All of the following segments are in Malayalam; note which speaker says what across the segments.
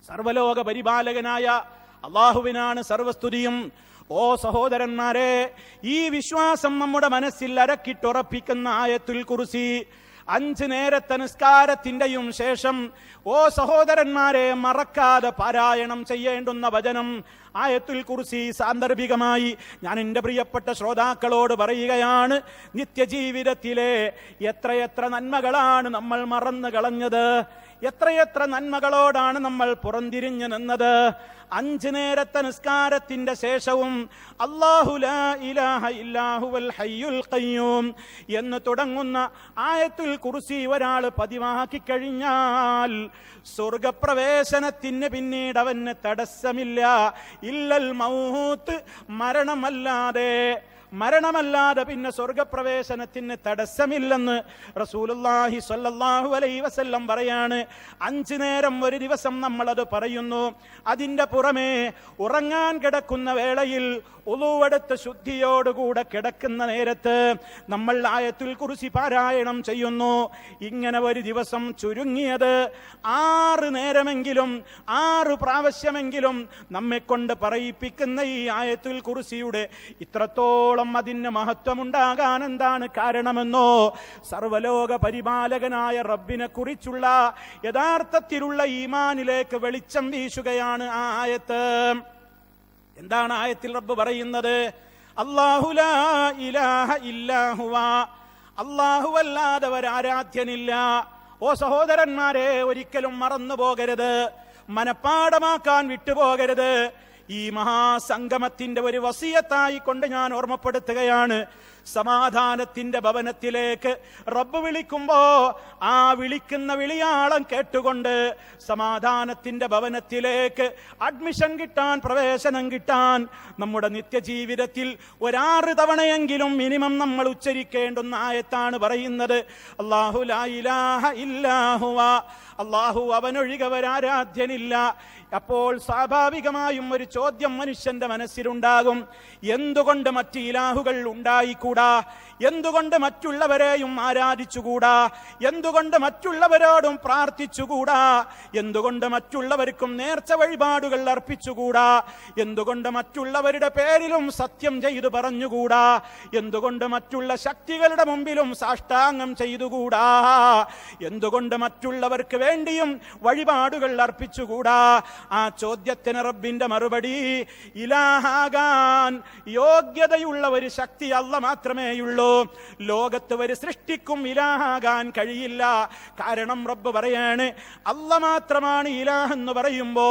Speaker 1: സർവലോക പരിപാലകനായ അള്ളാഹുവിനാണ് സർവസ്തുതിയും. ഓ സഹോദരന്മാരെ, ഈ വിശ്വാസം നമ്മുടെ മനസ്സിൽ അരക്കിട്ടുറപ്പിക്കുന്ന ആയത്തുൽ കുർസി 5 നേരത്തെ നിസ്കാരത്തിന്റെയും ശേഷം, ഓ സഹോദരന്മാരെ, മറക്കാതെ പാരായണം ചെയ്യേണ്ടുന്ന വചനം ആയത്തുൽ കുർസി. സാന്ദർഭികമായി ഞാൻ എൻ്റെ പ്രിയപ്പെട്ട ശ്രോതാക്കളോട് പറയുകയാണ്, നിത്യജീവിതത്തിലെ എത്രയെത്ര നന്മകളാണ് നമ്മൾ മറന്നു കളഞ്ഞത്, എത്രയെത്ര നന്മകളോടാണ് നമ്മൾ പുറംതിരിഞ്ഞു നിന്നത്. 5 നേരത്തെ നിസ്കാരത്തിന്റെ ശേഷവും അല്ലാഹു ലാ ഇലാഹ ഇല്ലാഹുവൽ ഹയ്യുൽ ഖയ്യൂം എന്ന് തുടങ്ങുന്ന ആയത്തുൽ കുർസി ഒരാൾ പതിവാക്കി കഴിഞ്ഞാൽ സ്വർഗപ്രവേശനത്തിന് പിന്നീട് അവന് തടസ്സമില്ല. ഇല്ലൽ മൗത്ത്, മരണമല്ലാതെ പിന്നെ സ്വർഗപ്രവേശനത്തിന് തടസ്സമില്ലെന്ന് റസൂലുള്ളാഹി സ്വല്ലല്ലാഹു അലൈഹി വസല്ലം പറയാണ്. 5 നേരം ഒരു ദിവസം നമ്മളത് പറയുന്നു. അതിൻ്റെ പുറമേ ഉറങ്ങാൻ കിടക്കുന്ന വേളയിൽ ഉളൂവെടുത്ത് ശുദ്ധിയോടുകൂടെ കിടക്കുന്ന നേരത്ത് നമ്മൾ ആയത്തുൽ കുർസി പാരായണം ചെയ്യുന്നു. ഇങ്ങനെ ഒരു ദിവസം ചുരുങ്ങിയത് 6 നേരമെങ്കിലും 6 പ്രാവശ്യമെങ്കിലും നമ്മെക്കൊണ്ട് പറയിപ്പിക്കുന്ന ഈ ആയത്തുൽ കുർസിയുടെ ഇത്രത്തോളം അതിന് മഹത്വമുണ്ടാകാൻ എന്താണ് കാരണമെന്നോ, സർവലോക പരിപാലകനായ റബ്ബിനെ കുറിച്ചുള്ള യഥാർത്ഥത്തിലുള്ള ഈമാനിലേക്ക് വെളിച്ചം വീശുകയാണ് ആ ആയത്ത്. എന്താണ് ആയത്തിൽ റബ്ബ് പറയുന്നത്? അല്ലാഹു ലാ ഇലാഹ ഇല്ലാ ഹുവ, അല്ലാഹുവല്ലാതെ ഒരാരാധ്യനില്ല. ഓ സഹോദരന്മാരെ, ഒരിക്കലും മറന്നു പോകരുത്, മനപ്പാഠമാക്കാൻ വിട്ടുപോകരുത്. ഈ മഹാസംഗമത്തിന്റെ ഒരു വസിയത്തായി കൊണ്ട് ഞാൻ ഓർമ്മപ്പെടുത്തുകയാണ്. സമാധാനത്തിന്റെ ഭവനത്തിലേക്ക് റബ്ബ് വിളിക്കുമ്പോ ആ വിളിക്കുന്ന വിളിയാളം കേട്ടുകൊണ്ട് സമാധാനത്തിന്റെ ഭവനത്തിലേക്ക് അഡ്മിഷൻ കിട്ടാൻ, പ്രവേശനം കിട്ടാൻ നമ്മുടെ നിത്യജീവിതത്തിൽ 6 തവണയെങ്കിലും മിനിമം നമ്മൾ ഉച്ചരിക്കേണ്ടുന്ന ആയത്താണ് പറയുന്നത്. അല്ലാഹു ലാ ഇലാഹ ഇല്ലാ ഹുവ, അല്ലാഹു അവനൊഴികെ ഒരാരാധ്യനില്ല. അപ്പോൾ സ്വാഭാവികമായും ഒരു ചോദ്യം മനുഷ്യന്റെ മനസ്സിലുണ്ടാകും, എന്തുകൊണ്ട് മറ്റ് ഇലാഹുകൾ ഉണ്ടായിക്കൂടാ? എന്തുകൊണ്ട് മറ്റുള്ളവരെയും ആരാധിച്ചുകൂടാ? എന്തുകൊണ്ട് മറ്റുള്ളവരോടും പ്രാർത്ഥിച്ചുകൂടാ? എന്തുകൊണ്ട് മറ്റുള്ളവർക്കും നേർച്ച വഴിപാടുകൾ അർപ്പിച്ചുകൂടാ? എന്തുകൊണ്ട് മറ്റുള്ളവരുടെ പേരിലും സത്യം ചെയ്തു പറഞ്ഞുകൂടാ? എന്തുകൊണ്ട് മറ്റുള്ള ശക്തികളുടെ മുമ്പിലും സാഷ്ടാംഗം ചെയ്തുകൂടാ? എന്തുകൊണ്ട് മറ്റുള്ളവർക്ക് വേണ്ടിയും വഴിപാടുകൾ അർപ്പിച്ചുകൂടാ? ആ ചോദ്യത്തിന് റബ്ബിന്റെ മറുപടി, ഇലാഹാകാൻ യോഗ്യതയുള്ള ഒരു ശക്തി അല്ലാഹ് മാത്രമേയുള്ളൂ. ലോകത്ത് ഒരു സൃഷ്ടിക്കും ഇലാഹാകാൻ കഴിയില്ല. കാരണം റബ്ബ് പറയാണ്, അല്ലാഹ് മാത്രമാണ് ഇലാഹ് എന്ന് പറയുമ്പോ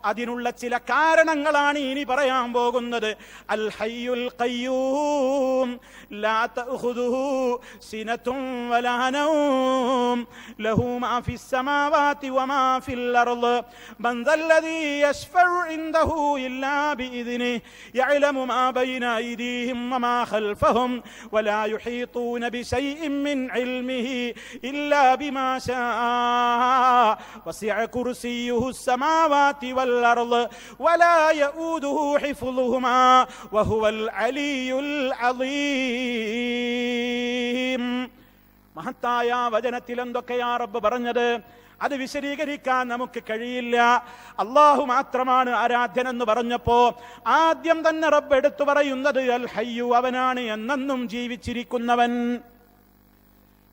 Speaker 1: അതിനുള്ള ചില കാരണങ്ങളാണ് ഇനി പറയാൻ പോകുന്നത്. അൽ ഹയ്യുൽ ഖയ്യൂം ലാ തഅഖുദുഹു സിനതുൻ വലാ നൗം ലഹു മാ ഫിസ് സമാവാതി വമാ ഫിൽ അർള് മൻ ദല്ലദീ യശ്ഫഉ ഇൻദഹു ഇല്ലാ ബിഇദ്നിഹി യഅലമു മാ ബൈന അയ്ദീഹിം വമാ ഖൽഫഹും വലാ യുഹീതൂന ബിശൈഇൻ മിൻ ഇൽമിഹി ഇല്ലാ ബിമാ ശാഅ വസിഅ കുർസിയ്യുഹു السماوات والأرض ولا يؤوده حفظهما وهو العلي العظيم. മഹത്തായ വചനത്തിൽ എന്തൊക്കെയാ റബ്ബ് പറഞ്ഞത്? അത് വിശദീകരിക്കാൻ നമുക്ക് കഴിയില്ല. അല്ലാഹു മാത്രമാണ് ആരാധ്യൻ എന്ന് പറഞ്ഞപ്പോ ആദ്യം തന്നെ റബ്ബ് എടുത്തു പറയുന്നത് അൽ ഹയ്യു, അവനാണ് എന്നെന്നും ജീവിച്ചിരിക്കുന്നവൻ.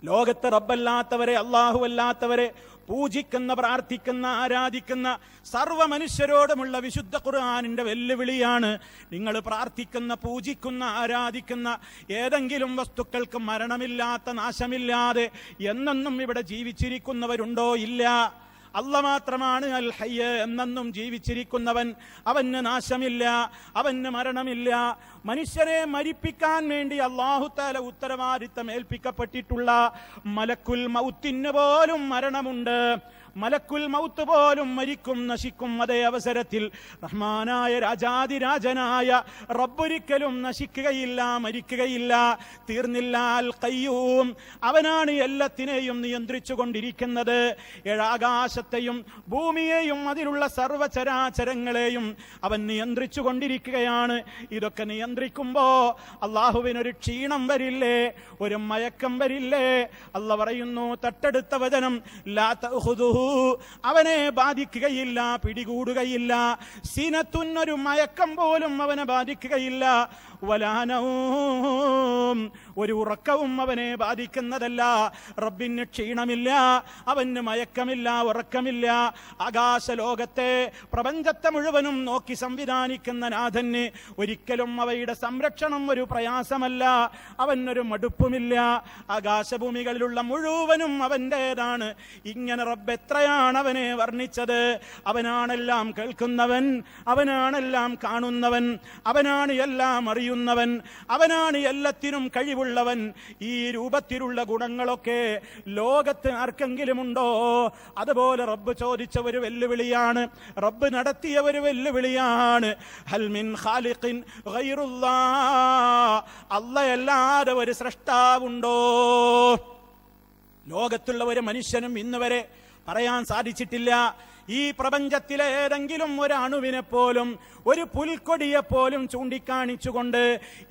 Speaker 1: ലോകത്ത് റബ്ബല്ലാത്തവരെ, അല്ലാഹു അല്ലാത്തവരെ പൂജിക്കുന്ന, പ്രാർത്ഥിക്കുന്ന, ആരാധിക്കുന്ന സർവ്വ മനുഷ്യരോടുമുള്ള വിശുദ്ധ ഖുർആനിന്റെ വെല്ലുവിളിയാണ്, നിങ്ങൾ പ്രാർത്ഥിക്കുന്ന, പൂജിക്കുന്ന, ആരാധിക്കുന്ന ഏതെങ്കിലും വസ്തുക്കൾക്ക് മരണമില്ലാത്ത, നാശമില്ലാതെ എന്നെന്നും ഇവിടെ ജീവിച്ചിരിക്കുന്നവരുണ്ടോ? ഇല്ല. അല്ലാഹ് മാത്രമാണ് അൽ ഹയ്യ്, എന്നെന്നും ജീവിച്ചിരിക്കുന്നവൻ. അവന് നാശമില്ല, അവന് മരണമില്ല. മനുഷ്യരെ മരിപ്പിക്കാൻ വേണ്ടി അല്ലാഹു തആല ഉത്തരവാദിത്തം ഏൽപ്പിക്കപ്പെട്ടിട്ടുള്ള മലക്കുൽ മൗത്തിന് പോലും മരണമുണ്ട്. മലക്കുൽ മൗത്ത് പോലും മരിക്കും, നശിക്കും. അതേ അവസരത്തിൽ റഹ്മാനായ രാജാതിരാജനായ റബ്ബൊരിക്കലും നശിക്കുകയില്ല, മരിക്കുകയില്ല, തീർന്നില്ല. അൽ ഖയ്യൂം, അവനാണ് എല്ലാത്തിനെയും നിയന്ത്രിച്ചു കൊണ്ടിരിക്കുന്നത്. ഏഴാകാശത്തെയും ഭൂമിയെയും അതിലുള്ള സർവ്വചരാചരങ്ങളെയും അവൻ നിയന്ത്രിച്ചു കൊണ്ടിരിക്കുകയാണ്. ഇതൊക്കെ നിയന്ത്രിക്കുമ്പോ അള്ളാഹുവിനൊരു ക്ഷീണം വരില്ലേ? ഒരു മയക്കം വരില്ലേ? അല്ലാഹ് പറയുന്നു, തൊട്ടടുത്ത വചനം, ലാ തഅഖുദുഹു അവനെ ബാധിക്കുകയില്ല, പിടികൂടുകയില്ല. സിനത്തുൻ, ഒരു മയക്കം പോലും അവനെ ബാധിക്കുകയില്ല. വലാനവും, ഒരു ഉറക്കവും അവനെ ബാധിക്കുന്നതല്ല. റബ്ബിന് ക്ഷീണമില്ല, അവന് മയക്കമില്ല, ഉറക്കമില്ല. ആകാശലോകത്തെ പ്രപഞ്ചത്തെ മുഴുവനും നോക്കി സംവിധാനിക്കുന്ന നാഥന് ഒരിക്കലും അവയുടെ സംരക്ഷണം ഒരു പ്രയാസമല്ല. അവനൊരു മടുപ്പുമില്ല. ആകാശഭൂമികളിലുള്ള മുഴുവനും അവൻ്റേതാണ്. ഇങ്ങനെ റബ്ബ് എത്രയാണ് അവനെ വർണ്ണിച്ചത്. അവനാണെല്ലാം കേൾക്കുന്നവൻ, അവനാണെല്ലാം കാണുന്നവൻ, അവനാണ് എല്ലാം അറിയുന്നവൻ, അവനാണ് എല്ലാത്തിനും കഴിവുള്ളവൻ. ഈ രൂപത്തിലുള്ള ഗുണങ്ങളൊക്കെ ലോകത്ത് ആർക്കെങ്കിലും ഉണ്ടോ? അതുപോലെ റബ്ബ് ചോദിച്ച ഒരു വെല്ലുവിളിയാണ്, റബ്ബ് നടത്തിയ ഒരു വെല്ലുവിളിയാണ്. ഹൽ മിൻ ഖാലിഖിൻ ഗൈറുല്ലാഹ്, അല്ലാഹയല്ലാതെ ഒരു സ്രഷ്ടാവുണ്ടോ? ലോകത്തുള്ള ഒരു മനുഷ്യനും ഇന്ന് വരെ പറയാൻ സാധിച്ചിട്ടില്ല. ഈ പ്രപഞ്ചത്തിലെ ഏതെങ്കിലും ഒരു അണുവിനെ പോലും, ഒരു പുൽക്കൊടിയെപ്പോലും ചൂണ്ടിക്കാണിച്ചുകൊണ്ട്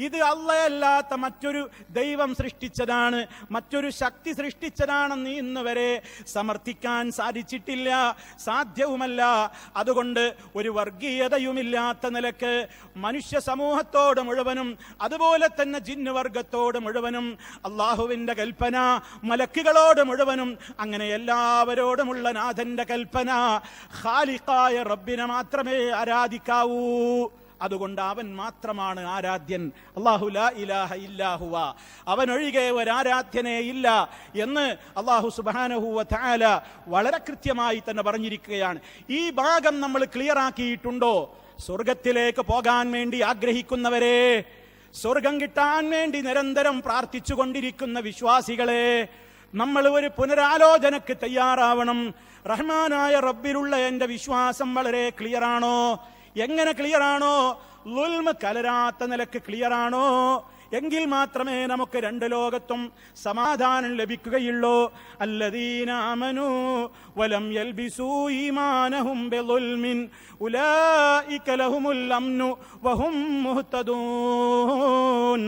Speaker 1: ഇത് അല്ലാഹയല്ലാത്ത മറ്റൊരു ദൈവം സൃഷ്ടിച്ചതാണ്, മറ്റൊരു ശക്തി സൃഷ്ടിച്ചതാണെന്ന് ഇന്ന് വരെ സമർത്ഥിക്കാൻ സാധിച്ചിട്ടില്ല, സാധ്യവുമല്ല. അതുകൊണ്ട് ഒരു വർഗീയതയുമില്ലാത്ത നിലക്ക് മനുഷ്യ സമൂഹത്തോട് മുഴുവനും, അതുപോലെ തന്നെ ജിന്നുവർഗത്തോട് മുഴുവനും അള്ളാഹുവിന്റെ കൽപ്പന, മലക്കുകളോട് മുഴുവനും, അങ്ങനെ എല്ലാവരോടുമുള്ള നാഥന്റെ കൽപ്പന, ഖാലിഖായ റബ്ബിനെ മാത്രമേ ആരാധിക്കാവൂ. അതുകൊണ്ട് അവൻ മാത്രമാണ് ആരാധ്യൻ. അല്ലാഹു ലാ ഇലാഹ ഇല്ലാ ഹുവ, അവനൊഴികെ ഒരാരാധ്യനേ ഇല്ല എന്ന് അല്ലാഹു സുബ്ഹാനഹു വ തആല വളരെ കൃത്യമായി തന്നെ പറഞ്ഞിരിക്കുകയാണ്. ഈ ഭാഗം നമ്മൾ ക്ലിയർ ആക്കിയിട്ടുണ്ടോ? സ്വർഗത്തിലേക്ക് പോകാൻ വേണ്ടി ആഗ്രഹിക്കുന്നവരെ, സ്വർഗം കിട്ടാൻ വേണ്ടി നിരന്തരം പ്രാർത്ഥിച്ചു കൊണ്ടിരിക്കുന്ന വിശ്വാസികളെ, നമ്മൾ ഒരു പുനരാലോചനക്ക് തയ്യാറാവണം. റഹ്മാനായ റബ്ബിലുള്ള എന്റെ വിശ്വാസം വളരെ ക്ലിയറാണോ? എങ്ങനെ ക്ലിയറാണോ? ളുൽമ് കലരാത്ത നിലക്ക് ക്ലിയറാണോ? എങ്കിൽ മാത്രമേ നമുക്ക് രണ്ട് ലോകത്തും സമാധാനം ലഭിക്കുകയുള്ളൂ. അല്ലദീന ആമനൂ വലം യൽബിസൂ ഈമാനഹും ബിളുൽമിൻ ഉലൈക ലഹുമുൽ അംനു വഹും മുഹ്തദൂൻ.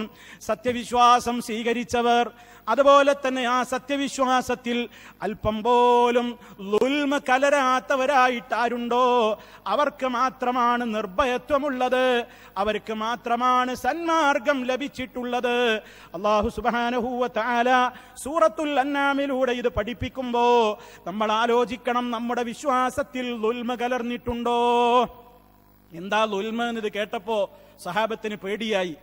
Speaker 1: സത്യവിശ്വാസം സ്വീകരിച്ചവർ, അതുപോലെ തന്നെ ആ സത്യവിശ്വാസത്തിൽ അല്പം പോലും ളുൽമ് കലരാത്തവരായിട്ടാരുണ്ടോ അവർക്ക് മാത്രമാണ് നിർഭയത്വമുള്ളത്, അവർക്ക് മാത്രമാണ് സന്മാർഗം ലഭിച്ചിട്ടുള്ളത്. അല്ലാഹു സുബ്ഹാനഹു വ തആല സൂറത്തുൽ അൻആമിലൂടെ ഇത് പഠിപ്പിക്കുമ്പോ നമ്മൾ ആലോചിക്കണം, നമ്മുടെ വിശ്വാസത്തിൽ ളുൽമ് കലർന്നിട്ടുണ്ടോ? എന്താ ളുൽമ് എന്ന് കേട്ടപ്പോ സഹാബത്തിന് പേടിയായി.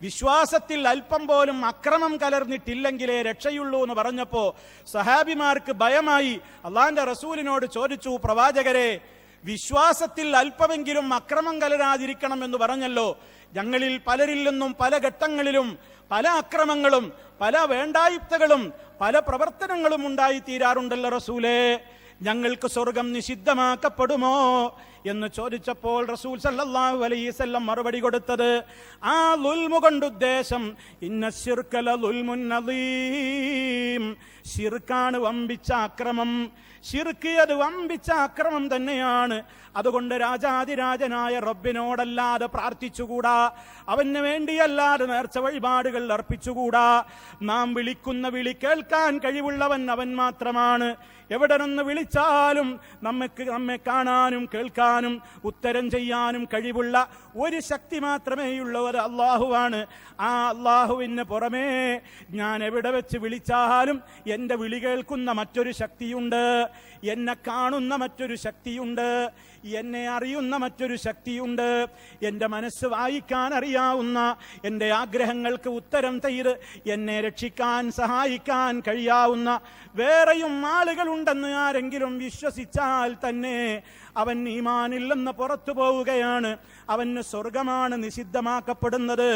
Speaker 1: വിശ്വാസത്തിൽ അല്പം പോലും അക്രമം കലർന്നിട്ടില്ലെങ്കിലേ രക്ഷയുള്ളൂ എന്ന് പറഞ്ഞപ്പോ സഹാബിമാർക്ക് ഭയമായി. അള്ളാന്റെ റസൂലിനോട് ചോദിച്ചു, പ്രവാചകരെ, വിശ്വാസത്തിൽ അല്പമെങ്കിലും അക്രമം കലരാതിരിക്കണം എന്ന് പറഞ്ഞല്ലോ, ഞങ്ങളിൽ പലരിൽ നിന്നും പല ഘട്ടങ്ങളിലും പല അക്രമങ്ങളും പല വേണ്ടായുക്തകളും പല പ്രവർത്തനങ്ങളും ഉണ്ടായിത്തീരാറുണ്ടല്ലോ റസൂലേ, ഞങ്ങൾക്ക് സ്വർഗം നിഷിദ്ധമാക്കപ്പെടുമോ എന്ന് ചോദിച്ചപ്പോൾ റസൂൽ സല്ലല്ലാഹു അലൈഹി വസല്ലം മറുപടി കൊടുത്തത്, ആ ളുൽമു കൊണ്ട് ഉദ്ദേശം ഇന്ന ശിർക ലളുൽമുൻ അദീം, ശിർക്കാണ് വമ്പിച്ച അക്രമം. ശിർക്ക് അത് വമ്പിച്ച അക്രമം തന്നെയാണ്. അതുകൊണ്ട് രാജാതിരാജനായ റബ്ബിനോടല്ലാതെ പ്രാർത്ഥിച്ചുകൂടാ, അവന് വേണ്ടിയല്ലാതെ നേർച്ച വഴിപാടുകൾ അർപ്പിച്ചുകൂടാ. നാം വിളിക്കുന്ന വിളി കേൾക്കാൻ കഴിവുള്ളവൻ അവൻ മാത്രമാണ്. എവിടെ നിന്ന് വിളിച്ചാലും നമ്മെ കാണാനും കേൾക്കാനും ഉത്തരം ചെയ്യാനും കഴിവുള്ള ഒരു ശക്തി മാത്രമേയുള്ളവർ അള്ളാഹുവാണ്. ആ അള്ളാഹുവിന് പുറമേ ഞാൻ എവിടെ വെച്ച് വിളിച്ചാലും എന്റെ വിളി കേൾക്കുന്ന മറ്റൊരു ശക്തിയുണ്ട്, എന്നെ കാണുന്ന മറ്റൊരു ശക്തിയുണ്ട്, എന്നെ അറിയുന്ന മറ്റൊരു ശക്തിയുണ്ട്, എന്റെ മനസ്സ് വായിക്കാൻ അറിയാവുന്ന, എന്റെ ആഗ്രഹങ്ങൾക്ക് ഉത്തരം ചെയ്ത് എന്നെ രക്ഷിക്കാൻ സഹായിക്കാൻ കഴിയാവുന്ന വേറെയും ആളുകളുണ്ടെന്ന് ആരെങ്കിലും വിശ്വസിച്ചാൽ തന്നെ അവൻ ഈമാനില്ലെന്ന് പുറത്തു പോവുകയാണ്. അവന് സ്വർഗമാണ് നിഷിദ്ധമാക്കപ്പെടുന്നത്.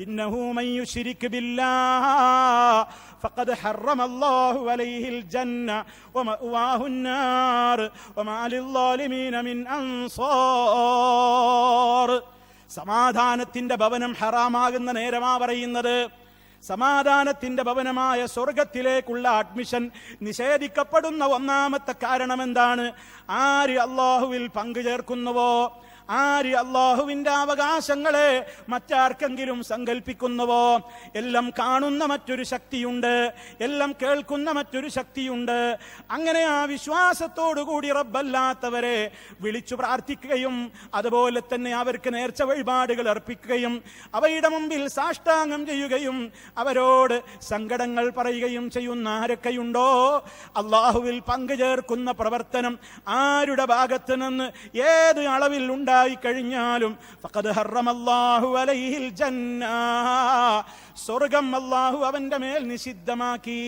Speaker 1: ഇന്നഹു മൻ യുശ്രിക് ബില്ലാഹ് ഫഖദ് ഹറമല്ലാഹു അലൈഹിൽ ജന്ന വമഅവാഹുൻ നാർ വമാ ലിൽസാലിമീന മിൻ അൻസാർ. സമാധാനത്തിന്റെ ഭവനം ഹറാമാകുന്ന നേരമാ പറയുന്നത്. സമാധാനത്തിന്റെ ഭവനമായ സ്വർഗത്തിലേക്കുള്ള അഡ്മിഷൻ നിഷേധിക്കപ്പെടുന്ന ഒന്നാമത്തെ കാരണം എന്താണ്? ആര് അല്ലാഹുവിൽ പങ്കു ചേർക്കുന്നുവോ, ആര് അള്ളാഹുവിന്റെ അവകാശങ്ങളെ മറ്റാർക്കെങ്കിലും സങ്കല്പിക്കുന്നുവോ, എല്ലാം കാണുന്ന മറ്റൊരു ശക്തിയുണ്ട്, എല്ലാം കേൾക്കുന്ന മറ്റൊരു ശക്തിയുണ്ട്. അങ്ങനെ ആ വിശ്വാസത്തോടുകൂടി റബ്ബല്ലാത്തവരെ വിളിച്ചു പ്രാർത്ഥിക്കുകയും അതുപോലെ തന്നെ അവർക്ക് നേർച്ച വഴിപാടുകൾ അർപ്പിക്കുകയും അവയുടെ മുമ്പിൽ സാഷ്ടാംഗം ചെയ്യുകയും അവരോട് സങ്കടങ്ങൾ പറയുകയും ചെയ്യുന്ന ആരൊക്കെയുണ്ടോ, അള്ളാഹുവിൽ പങ്കുചേർക്കുന്ന പ്രവർത്തനം ആരുടെ ഭാഗത്ത് നിന്ന് ഏത് അളവിൽ ഉണ്ടായി കഴിഞ്ഞാലും ഫഖദ് ഹറമല്ലാഹു അലൈഹിൽ ജന്ന, സ്വർഗം അള്ളാഹു അവന്റെ മേൽ നിഷിദ്ധമാക്കി.